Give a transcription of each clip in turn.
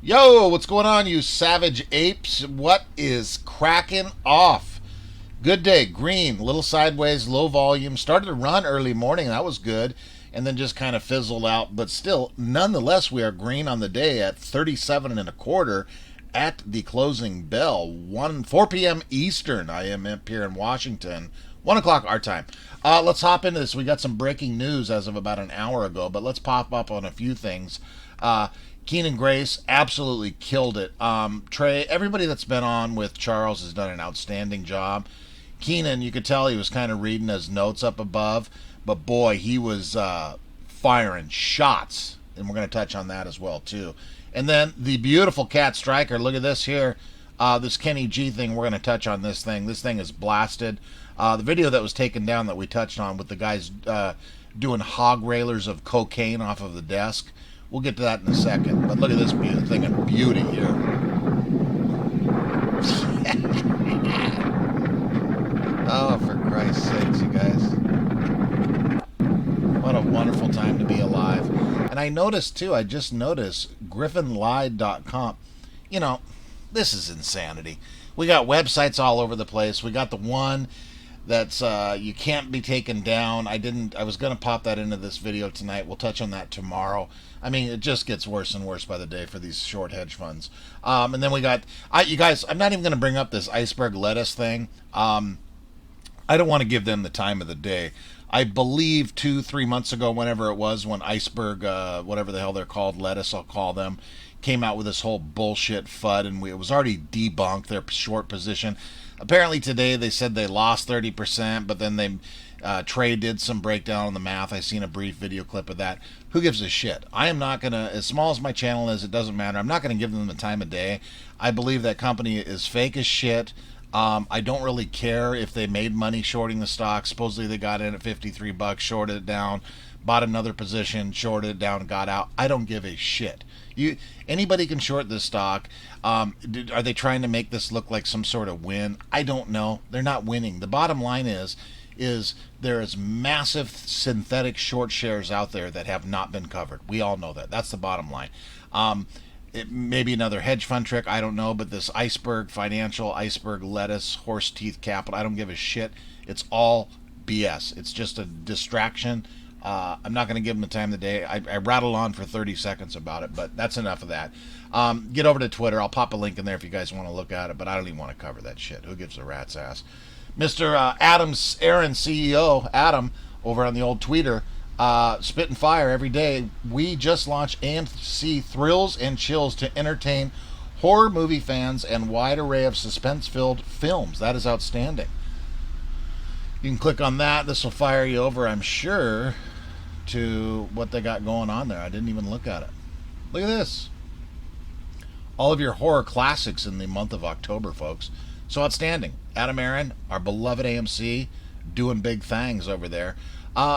Yo, what's going on, you savage apes? What is cracking off? Good day, green, little sideways, low volume. Started to run early morning, that was good, and then just kind of fizzled out. But still, nonetheless, we are green on the day at 37 and a quarter at the closing bell. 4 p.m. Eastern. I am up here in Washington. 1 o'clock our time. Let's hop into this. We got some breaking news as of about an hour ago, but let's pop up on a few things. Keenan Grace absolutely killed it. Trey, everybody that's been on with Charles has done an outstanding job. Keenan, you could tell he was kind of reading his notes up above, but boy, he was firing shots, and we're going to touch on that as well too. And then the beautiful Cat Striker. Look at this here. This Kenny G thing. We're going to touch on this thing. This thing is blasted. The video that was taken down that we touched on with the guys doing hog railers of cocaine off of the desk. We'll get to that in a second. But look at this thing of beauty here. Oh, for Christ's sakes, you guys. What a wonderful time to be alive. And I noticed, too, I just noticed griffinlied.com. You know, this is insanity. We got websites all over the place. We got the one that's you can't be taken down. I was going to pop that into this video tonight. We'll touch on that tomorrow. I mean, it just gets worse and worse by the day for these short hedge funds. And then we got, you guys, I'm not even going to bring up this iceberg lettuce thing. I don't want to give them the time of the day. I believe 2-3 months ago, whenever it was, when iceberg, whatever the hell they're called, lettuce, I'll call them, came out with this whole bullshit FUD, and it was already debunked, their short position. Apparently today they said they lost 30%, but then Trey did some breakdown on the math. I seen a brief video clip of that. Who gives a shit? I am not going to, as small as my channel is, it doesn't matter. I'm not going to give them the time of day. I believe that company is fake as shit. I don't really care if they made money shorting the stock. Supposedly they got in at 53 bucks, shorted it down, bought another position, shorted it down, got out. I don't give a shit. Anybody can short this stock. Are they trying to make this look like some sort of win? I don't know. They're not winning. The bottom line is there is massive synthetic short shares out there that have not been covered. We all know that. That's the bottom line. It may be another hedge fund trick. I don't know. But this iceberg financial, iceberg lettuce, horse teeth capital, I don't give a shit. It's all BS. It's just a distraction. I'm not going to give them the time of the day. I rattle on for 30 seconds about it, but that's enough of that. Get over to Twitter. I'll pop a link in there if you guys want to look at it, but I don't even want to cover that shit. Who gives a rat's ass? Mr. Aaron CEO, Adam, over on the old tweeter, spitting fire every day. We just launched AMC Thrills and Chills to entertain horror movie fans and wide array of suspense-filled films. That is outstanding. You can click on that. This will fire you over, I'm sure, to what they got going on there. I didn't even look at it. Look at this. All of your horror classics in the month of October, folks. So outstanding. Adam Aaron, our beloved AMC, doing big things over there.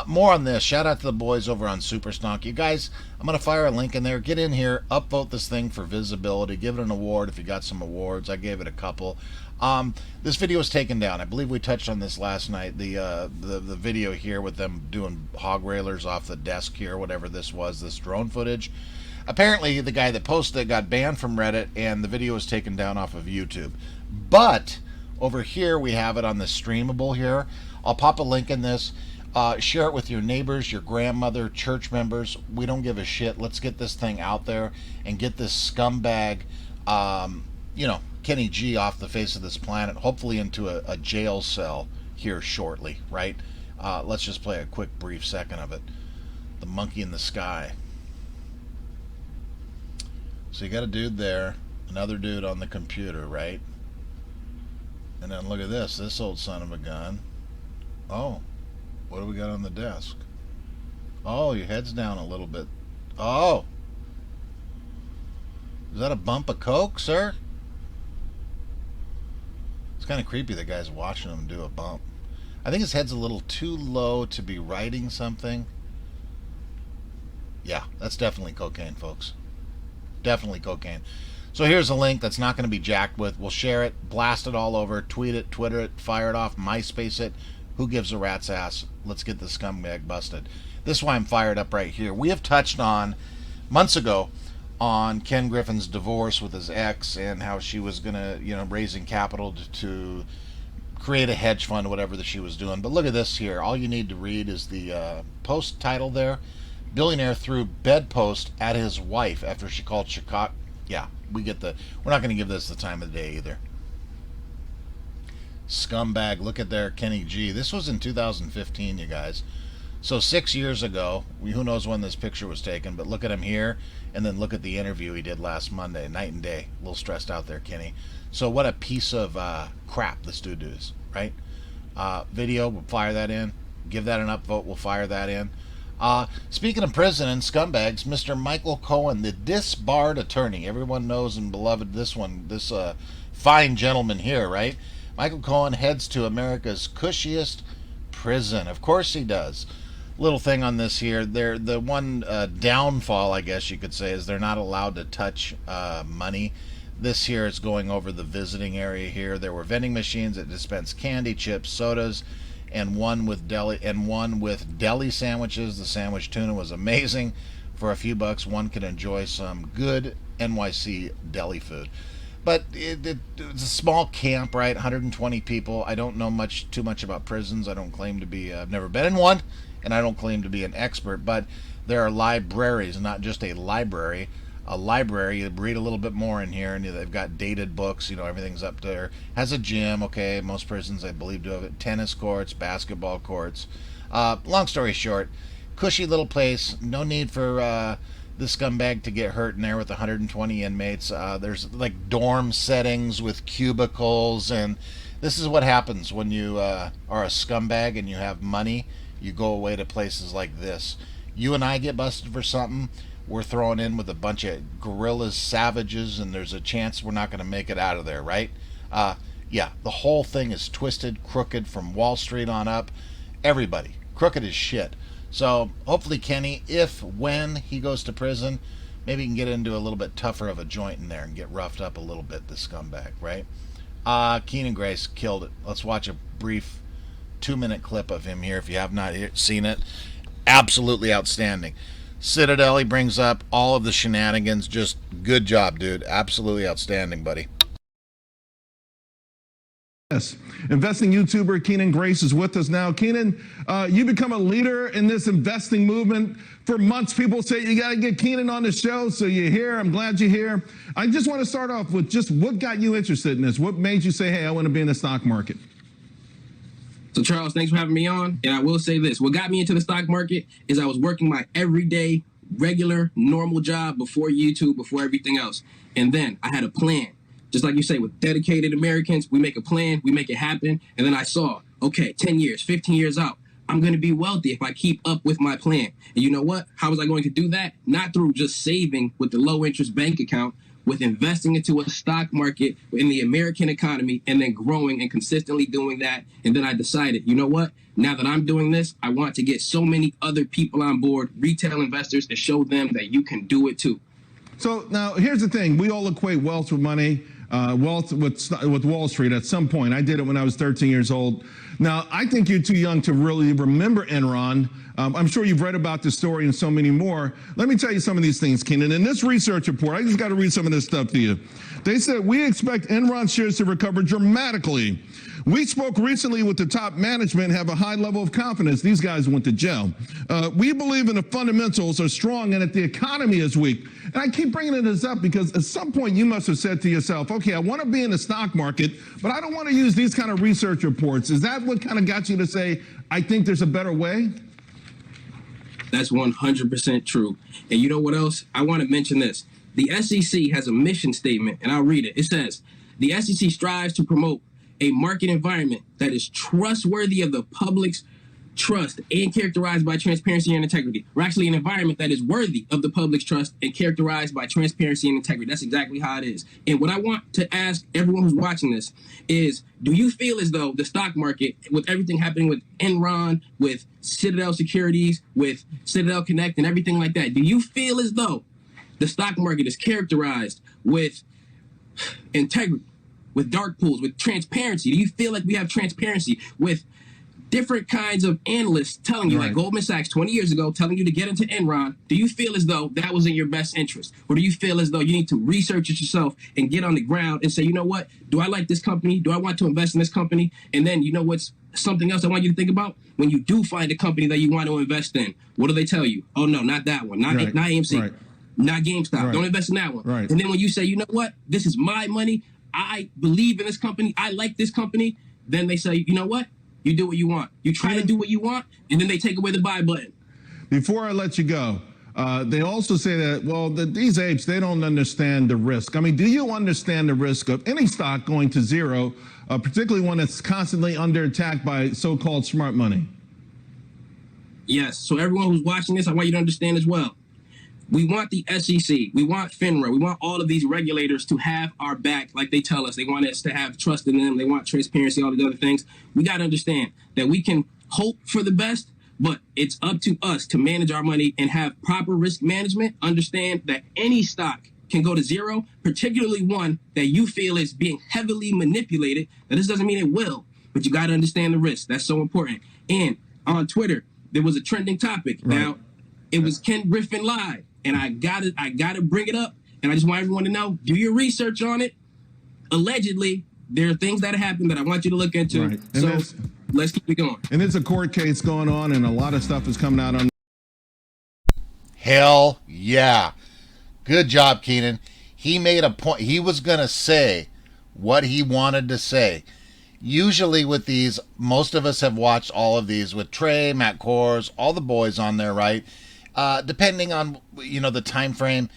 More on this. Shout out to the boys over on Superstonk. You guys, I'm going to fire a link in there. Get in here. Upvote this thing for visibility. Give it an award if you got some awards. I gave it a couple. This video was taken down. I believe we touched on this last night. The video here with them doing hog railers off the desk here, whatever this was, this drone footage. Apparently, the guy that posted it got banned from Reddit, and the video was taken down off of YouTube. But over here, we have it on the streamable here. I'll pop a link in this. Share it with your neighbors, your grandmother, church members. We don't give a shit. Let's get this thing out there and get this scumbag, Kenny G off the face of this planet, hopefully into a jail cell here shortly, right? Let's just play a quick, brief second of it. The monkey in the sky. So you got a dude there, another dude on the computer, right? And then look at this old son of a gun. Oh, what do we got on the desk? Oh, your head's down a little bit. Oh, is that a bump of coke, sir? It's kind of creepy the guy's watching him do a bump. I think his head's a little too low to be writing something. Yeah, that's definitely cocaine, folks. Definitely cocaine. So here's a link that's not going to be jacked with. We'll share it, blast it all over, tweet it, Twitter it, fire it off, MySpace it. Who gives a rat's ass? Let's get this scumbag busted. This is why I'm fired up right here. We have touched on, months ago, on Ken Griffin's divorce with his ex and how she was gonna, raising capital to create a hedge fund, whatever that she was doing. But look at this here. All you need to read is the post title there. Billionaire threw bedpost at his wife after she called Chicago. Yeah, we get the. We're not going to give this the time of the day either. Scumbag. Look at there, Kenny G. This was in 2015, you guys. So 6 years ago. Who knows when this picture was taken? But look at him here, and then look at the interview he did last Monday, night and day. A little stressed out there, Kenny. So what a piece of crap this dude is, right? Video, we'll fire that in. Give that an upvote, we'll fire that in. Speaking of prison and scumbags, Mr. Michael Cohen, the disbarred attorney. Everyone knows and beloved this fine gentleman here, right? Michael Cohen heads to America's cushiest prison. Of course he does. Little thing on this here, the one downfall, I guess you could say, is they're not allowed to touch money. This here is going over the visiting area here. There were vending machines that dispensed candy, chips, sodas, and one with deli sandwiches. The sandwich tuna was amazing. For a few bucks, one can enjoy some good NYC deli food. But it's a small camp, right? 120 people. I don't know too much about prisons. I don't claim to be. I've never been in one, and I don't claim to be an expert. But there are libraries, not just a library. A library, you read a little bit more in here, and they've got dated books, everything's up there. Has a gym, okay, most prisons I believe do have it. Tennis courts, basketball courts. Long story short, cushy little place. No need for this scumbag to get hurt in there with 120 inmates. There's like dorm settings with cubicles, and this is what happens when you are a scumbag and you have money. You go away to places like this. You and I get busted for something, we're thrown in with a bunch of gorillas, savages, and there's a chance we're not going to make it out of there, right? Yeah, the whole thing is twisted, crooked from Wall Street on up. Everybody, crooked as shit. So hopefully Kenny, when he goes to prison, maybe he can get into a little bit tougher of a joint in there and get roughed up a little bit, this scumbag, right? Keenan Grace killed it. Let's watch a brief 2-minute clip of him here if you have not seen it. Absolutely outstanding. Citadel, he brings up all of the shenanigans. Just good job, dude. Absolutely outstanding, buddy. Yes. Investing YouTuber Keenan Grace is with us now. Keenan, you become a leader in this investing movement. For months, people say you got to get Keenan on the show, so you're here. I'm glad you're here. I just want to start off with just what got you interested in this? What made you say, hey, I want to be in the stock market? So, Charles, thanks for having me on. And I will say this. What got me into the stock market is I was working my everyday, regular, normal job before YouTube, before everything else. And then I had a plan. Just like you say, with dedicated Americans, we make a plan, we make it happen. And then I saw, okay, 10 years, 15 years out, I'm going to be wealthy if I keep up with my plan. And you know what? How was I going to do that? Not through just saving with the low interest bank account, with investing into a stock market in the American economy and then growing and consistently doing that. And then I decided, you know what? Now that I'm doing this, I want to get so many other people on board, retail investors, and show them that you can do it too. So now here's the thing. We all equate wealth with money, wealth with Wall Street at some point. I did it when I was 13 years old. Now, I think you're too young to really remember Enron. I'm sure you've read about this story and so many more. Let me tell you some of these things, Keenan. In this research report, I just got to read some of this stuff to you. They said, we expect Enron shares to recover dramatically. We spoke recently with the top management and have a high level of confidence. These guys went to jail. We believe in the fundamentals are strong and that the economy is weak. And I keep bringing this up because at some point you must have said to yourself, okay, I want to be in the stock market, but I don't want to use these kind of research reports. Is that what kind of got you to say, I think there's a better way? That's 100% true. And you know what else? I want to mention this. The SEC has a mission statement, and I'll read it. It says, the SEC strives to promote a market environment that is trustworthy of the public's trust and characterized by transparency and integrity. Or actually an environment that is worthy of the public's trust and characterized by transparency and integrity. That's exactly how it is. And what I want to ask everyone who's watching this is, do you feel as though the stock market, with everything happening with Enron, with Citadel Securities, with Citadel Connect and everything like that, do you feel as though the stock market is characterized with integrity, with dark pools, with transparency? Do you feel like we have transparency with different kinds of analysts telling you, like Goldman Sachs 20 years ago, telling you to get into Enron, do you feel as though that was in your best interest? Or do you feel as though you need to research it yourself and get on the ground and say, you know what, do I like this company? Do I want to invest in this company? And then, you know what's something else I want you to think about? When you do find a company that you want to invest in, what do they tell you? Oh, no, not that one. Not AMC. Not GameStop. Don't invest in that one. And then when you say, you know what, this is my money, I believe in this company, I like this company, then they say, you know what? You do what you want. You try to do what you want, and then they take away the buy button. Before I let you go, they also say that, well, these apes, they don't understand the risk. I mean, do you understand the risk of any stock going to zero, particularly one that's constantly under attack by so-called smart money? Yes. So everyone who's watching this, I want you to understand as well. We want the SEC, we want FINRA, we want all of these regulators to have our back like they tell us. They want us to have trust in them. They want transparency, all these other things. We got to understand that we can hope for the best, but it's up to us to manage our money and have proper risk management. Understand that any stock can go to zero, particularly one that you feel is being heavily manipulated. Now, this doesn't mean it will, but you got to understand the risk. That's so important. And on Twitter, there was a trending topic. Now, it was Ken Griffin lied. And I gotta bring it up, and I just want everyone to know, do your research on it. Allegedly, there are things that happened that I want you to look into. So let's keep it going. And there's a court case going on, and a lot of stuff is coming out on. Hell yeah. Good job, Keenan. He made a point. He was going to say what he wanted to say. Usually with these, most of us have watched all of these with Trey, Matt Kors, all the boys on there, right? Depending on, the time frame,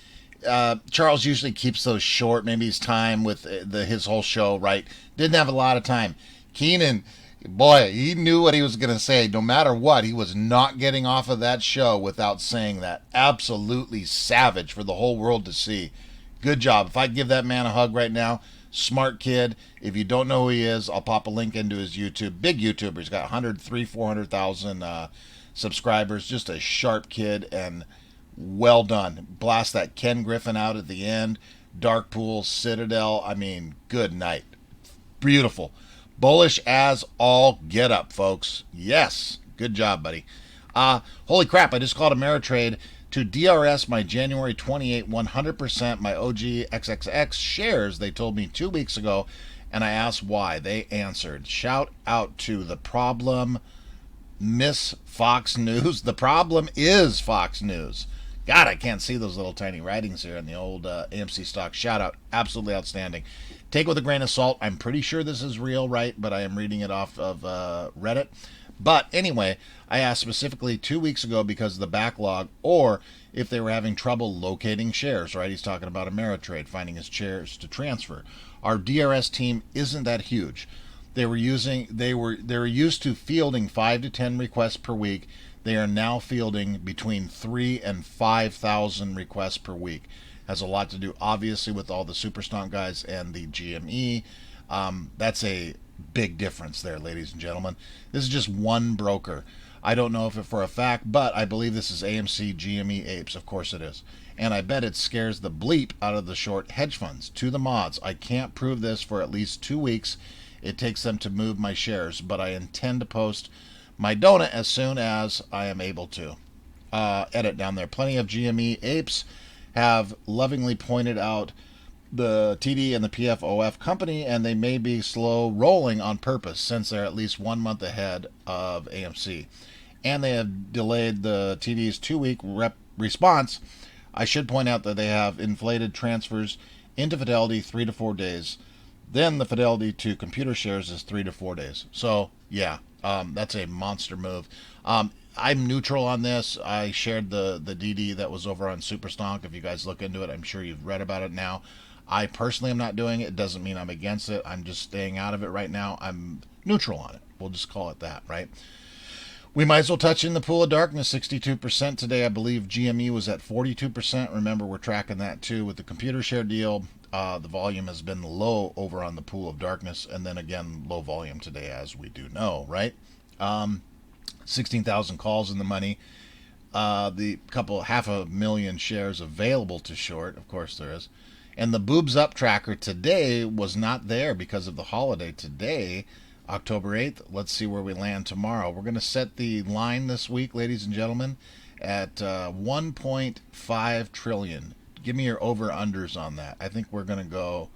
Charles usually keeps those short. Maybe his time with his whole show, right? Didn't have a lot of time. Keenan, boy, he knew what he was going to say. No matter what, he was not getting off of that show without saying that. Absolutely savage for the whole world to see. Good job. If I give that man a hug right now, smart kid. If you don't know who he is, I'll pop a link into his YouTube. Big YouTuber. He's got 400,000 subscribers. Just a sharp kid, and well done. Blast that Ken Griffin out at the end. Dark Pool, Citadel. I mean, good night. Beautiful. Bullish as all get up, folks. Yes. Good job, buddy. Holy crap, I just called Ameritrade to DRS my January 28 100% my OG XXX shares. They told me 2 weeks ago, and I asked why. They answered. Shout out to the problem, Miss Fox News. The problem is Fox News. God, I can't see those little tiny writings here in the old AMC stock. Shout out. Absolutely outstanding. Take it with a grain of salt. I'm pretty sure this is real, right? But I am reading it off of Reddit. But anyway, I asked specifically 2 weeks ago because of the backlog, or if they were having trouble locating shares, right? He's talking about Ameritrade, finding his shares to transfer. Our DRS team isn't that huge. They were used to fielding 5 to 10 requests per week. They are now fielding between 3 and 5,000 requests per week. Has a lot to do, obviously, with all the Super Stomp guys and the GME. That's a big difference there, ladies and gentlemen. This is just one broker. I don't know if it for a fact, but I believe this is AMC GME apes. Of course it is. And I bet it scares the bleep out of the short hedge funds. To the mods, I can't prove this for at least 2 weeks. It takes them to move my shares, but I intend to post my donut as soon as I am able to. Edit down there. Plenty of GME apes have lovingly pointed out the TD and the PFOF company, and they may be slow rolling on purpose since they're at least 1 month ahead of AMC. And they have delayed the TD's 2-week response. I should point out that they have inflated transfers into Fidelity 3 to 4 days. Then the Fidelity to computer shares is 3 to 4 days. So, yeah, that's a monster move. I'm neutral on this. I shared the DD that was over on Superstonk. If you guys look into it, I'm sure you've read about it now. I personally am not doing it. It doesn't mean I'm against it. I'm just staying out of it right now. I'm neutral on it. We'll just call it that, right? We might as well touch in the pool of darkness, 62% today. I believe GME was at 42%. Remember, we're tracking that too with the computer share deal. The volume has been low over on the pool of darkness, and then again, low volume today, as we do know, right? 16,000 calls in the money. The half a million shares available to short. Of course there is. And the boobs up tracker today was not there because of the holiday today. October 8th. Let's see where we land tomorrow. We're going to set the line this week, ladies and gentlemen, at 1.5 trillion. Give me your over-unders on that. I think we're going to go...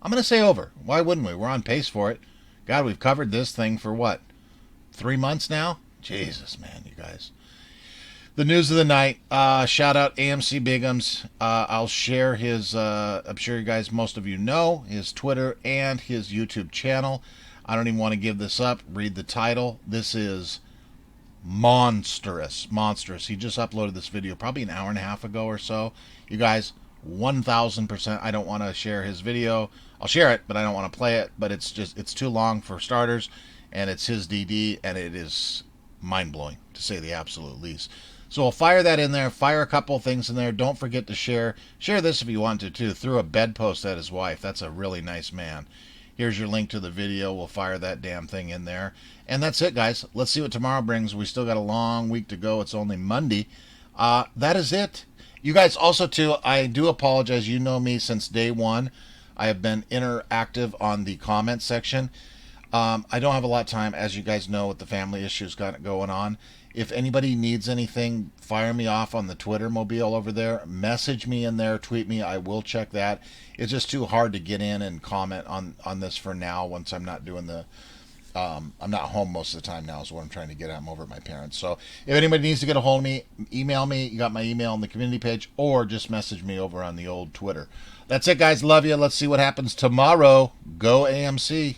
I'm going to say over. Why wouldn't we? We're on pace for it. God, we've covered this thing for what? 3 months now? Jesus, man, you guys. The news of the night. Shout out AMC Bigums. I'll share his, I'm sure you guys, most of you know, his Twitter and his YouTube channel. I don't even want to give this up. Read the title. This is monstrous. Monstrous. He just uploaded this video probably an hour and a half ago or so. You guys, 1000%. I don't want to share his video. I'll share it, but I don't want to play it. But it's too long for starters. And it's his DD, and it is mind-blowing, to say the absolute least. So we'll fire that in there, fire a couple things in there. Don't forget to share this if you want to, too. Threw a bedpost at his wife. That's a really nice man. Here's your link to the video. We'll fire that damn thing in there. And that's it, guys. Let's see what tomorrow brings. We still got a long week to go. It's only Monday. That is it. You guys, also, too, I do apologize. You know me since day one. I have been interactive on the comment section. I don't have a lot of time, as you guys know, with the family issues got going on. If anybody needs anything, fire me off on the Twitter mobile over there. Message me in there, tweet me. I will check that. It's just too hard to get in and comment on this for now once I'm not doing the... I'm not home most of the time now is what I'm trying to get at. I'm over at my parents. So if anybody needs to get a hold of me, email me. You got my email on the community page, or just message me over on the old Twitter. That's it, guys. Love you. Let's see what happens tomorrow. Go AMC.